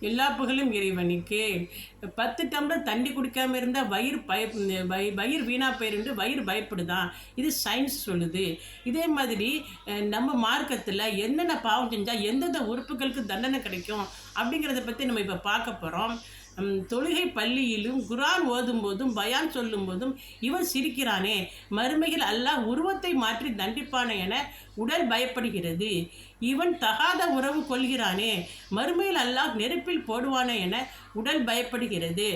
எல்லா புகழும் இறைவனுக்கு. 10 டம்ளர் தண்ணி குடிக்காம இருந்தால் வயிறு வீணா போயிருந்து வயிறு பயப்படுதான். இது சயின்ஸ் சொல்லுது. இதே மாதிரி நம்ம மார்க்கத்தில் என்னென்ன பாவம் செஞ்சால் எந்தெந்த உறுப்புகளுக்கு தண்டனை கிடைக்கும் அப்படிங்கிறத பற்றி நம்ம இப்போ பார்க்க போகிறோம். தொழுகை பள்ளியிலும் குரான் ஓதும் போதும் பயான் சொல்லும் போதும் இவன் சிரிக்கிறானே, மறுமையில் அல்லாஹ் உருவத்தை மாற்றி தண்டிப்பானே என உடல் பயப்படுகிறது. இவன் தகாத உறவு கொள்கிறானே, மறுமையில் அல்லாஹ் நெருப்பில் போடுவானே என உடல் பயப்படுகிறது.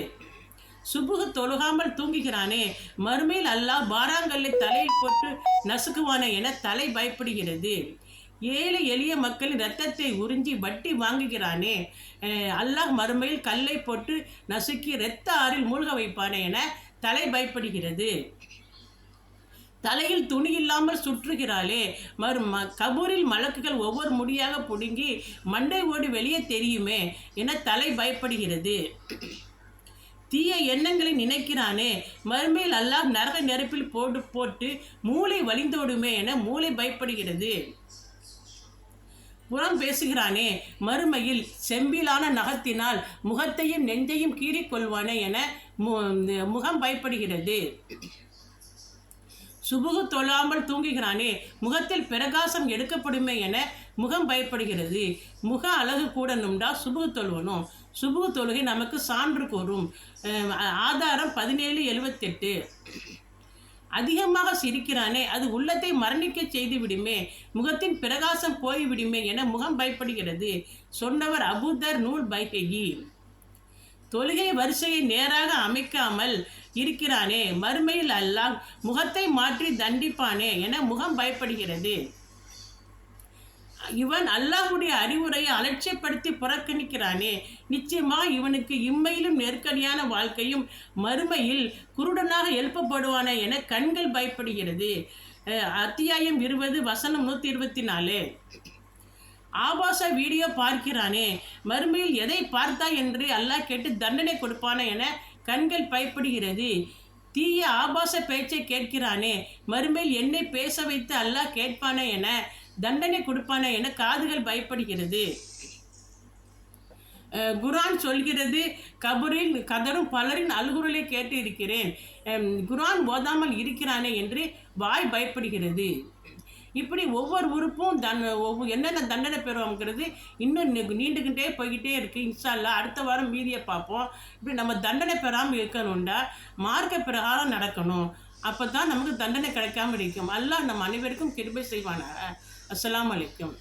சுபுகு தொழுகாமல் தூங்குகிறானே, மறுமையில் அல்லாஹ் பாராங்கல்லை தலையில் போட்டு நசுக்குவானே என தலை பயப்படுகிறது. ஏழை எளிய மக்களின் இரத்தத்தை உறிஞ்சி வட்டி வாங்குகிறானே, அல்லாஹ் மறுமையில் கல்லை போட்டு நசுக்கி இரத்த ஆறில் மூழ்க வைப்பானே என தலை பயப்படுகிறது. தலையில் துணி இல்லாமல் சுற்றுகிறாளே, கபூரில் மலக்குகள் ஒவ்வொரு முடியாக பிடுங்கி மண்டை ஓடி வெளியே தெரியுமே என தலை பயப்படுகிறது. தீய எண்ணங்களை நினைக்கிறானே, மறுமையில் அல்லாஹ் நரக நெருப்பில் போட்டு மூளை வலிந்தோடுமே என மூளை பயப்படுகிறது. புறம் பேசுகிறானே, மறுமையில் செம்பிலான நகத்தினால் முகத்தையும் நெஞ்சையும் கீறிக்கொள்வானே என முகம் பயப்படுகிறது. சுபுகு தொழாமல் தூங்குகிறானே, முகத்தில் பிரகாசம் எடுக்கப்படுமே என முகம் பயப்படுகிறது. முக அழகு கூடணும்டா சுபுகு தொழுவனும். சுபுகு தொழுகை நமக்கு சான்று கூறும். ஆதாரம் 1778. அதிகமாக சிரிக்கிறானே, அது உள்ளத்தை மரணிக்க செய்து விடுமே, முகத்தின் பிரகாசம் போய்விடுமே என முகம் பயப்படுகிறது. சொன்னவர் அபூதர் நூல் பைஹகி. தொழுகை வரிசையை நேராக அமைக்காமல் இருக்கிறானே, மறுமையில் அல்லாஹ் முகத்தை மாற்றி தண்டிப்பானே என முகம் பயப்படுகிறது. இவன் அல்லாஹ்வுடைய அறிவுரையை அலட்சியப்படுத்தி புறக்கணிக்கிறானே, நிச்சயமாக இவனுக்கு இம்மையிலும் நெருக்கடியான வாழ்க்கையும் மறுமையில் குருடனாக எழுப்பப்படுவானே என கண்கள் பயப்படுகிறது. அத்தியாயம் 20 வசனம் 124. ஆபாச வீடியோ பார்க்கிறானே, மறுமையில் எதை பார்த்தா என்று அல்லாஹ் கேட்டு தண்டனை கொடுப்பானே என கண்கள் பயப்படுகிறது. தீய ஆபாச பேச்சை கேட்கிறானே, மறுமையில் என்னை பேச வைத்து அல்லாஹ் கேட்பானே என தண்டனை கொடுப்பானே என காதுகள் பயப்படுகிறது. குரான் சொல்கிறது, கபரில் கதரும் பலரின் அழுகுரலை கேட்டு இருக்கிறேன். குரான் ஓதாமல் இருக்கிறானே என்று வாய் பயப்படுகிறது. இப்படி ஒவ்வொரு உறுப்பும் என்னென்ன தண்டனை பெறுவோங்கிறது இன்னும் நீண்டுக்கிட்டே போய்கிட்டே இருக்குது. இன்ஷா அல்லாஹ் அடுத்த வாரம் மீதியை பார்ப்போம். இப்படி நம்ம தண்டனை பெறாமல் இருக்கணும்டா மார்க்க பிரகாரம் நடக்கணும். அப்போ தான் நமக்கு தண்டனை கிடைக்காமல் இருக்கும். அல்லாஹ் நம்ம அனைவருக்கும் கிருபை செய்வானாக. அஸ்ஸலாமு அலைக்கும்.